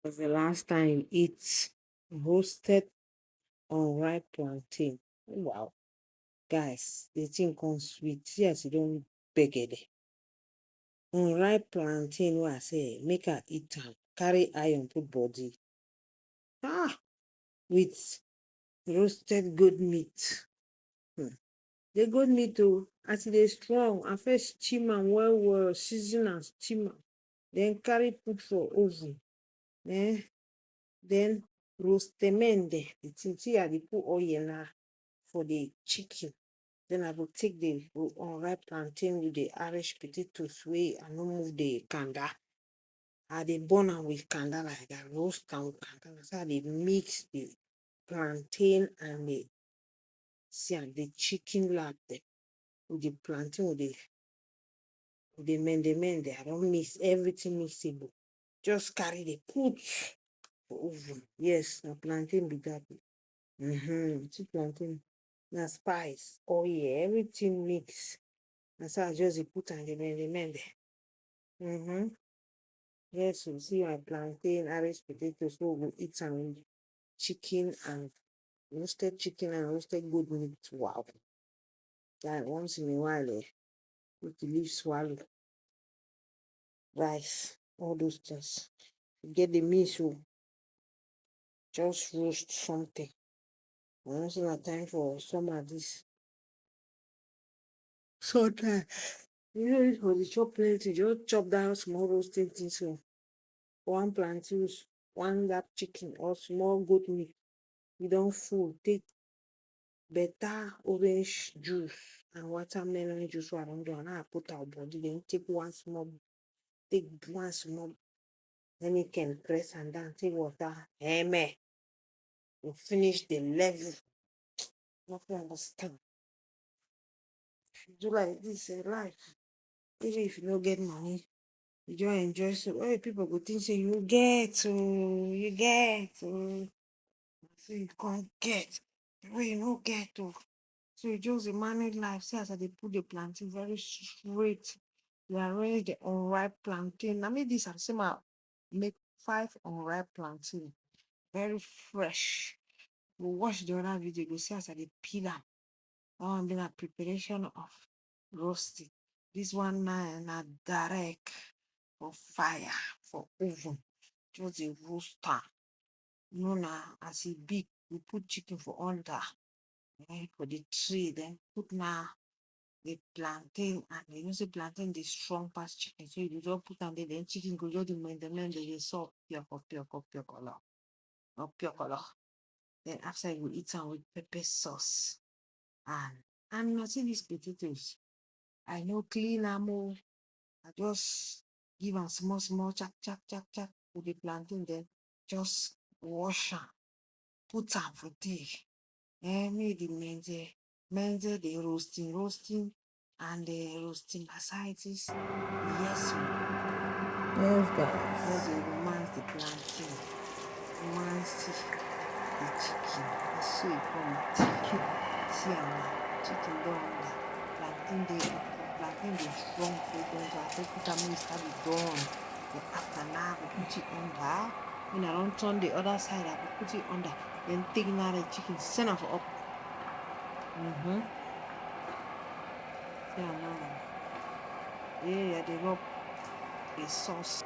was the last time you eat roasted unripe plantain? Wow, guys, the thing comes sweet. See as you don't beg it. Unripe plantain, what I say, make her eat am, carry iron put body. Ah, with roasted goat meat. The goat meat oh, as e dey strong, I first steam am well well, season and steam am, then carry put for oven. Then roastement dem, the thing see I dey put oil na for the chicken. Then I go take the unripe plantain with the Irish potatoes wey I no move the kanda. I dey burn am with kanda like dat, roast am with kanda. Na so I dey mix the plantain and the chicken lap dem with the plantain with the mende. I don mix everything mixable. Just carry dey put for oven. Yes, na plantain be dat. See plantain, na spice, oil, everything mix. Na so I just dey put am dey mende. Yes o, see my plantain, Irish potatoes wey we go eat am with chicken and roasted chicken and roasted goat meat. Wow! Like once in a while make you leave swallow. Rice, all those things. Get the meat o, just roast something. I know say na time for summer dis. Sometimes you no need for dey chop plenty, just chop dat small roasted thing so. One plantain, one dat chicken or small goat meat, you don full. Take better orange juice and watermelon juice wey I don do am, na I put am body. Then take one small Heineken, press am down, take water, you finish the level. No fit understand. If you do like dis life, even if you no get money, you just enjoy so people go think say you get oo, you get oo. So you come get wey you no get oo. So you just dey manage life. See as I dey put the plantain very straight. Dey arrange the unripe plantain. Na me dis I say make 5 unripe plantain, very fresh. You go watch the other video, you go see as I dey peel am. Dat one be na preparation of roasting. Dis one now na direct for fire, for oven. Just dey roast am. You know na as e big, you put chicken for under for the tray. Then put na the plantain, and you know say plantain dey strong pass chicken. So you go just put am there, then chicken go just dey mende, dey sup pure. Then after you go eat am with pepper sauce. And una see dis potatoes, I no clean am oo. I just give am small chap with the plantain, then just wash am, put am for there. Make the mende the roasting and the roasting ascites. Yes o. Yes, guys. Just dey romance the plantain, romance the chicken. Na so e come. See am now, chicken don under, plantain dey strong for front. So I first put am make e start dey done. Then after now I go put it under. When I don turn the other side, I go put it under. Then take now the chicken, send am for up. See am now. I dey rub the sauce.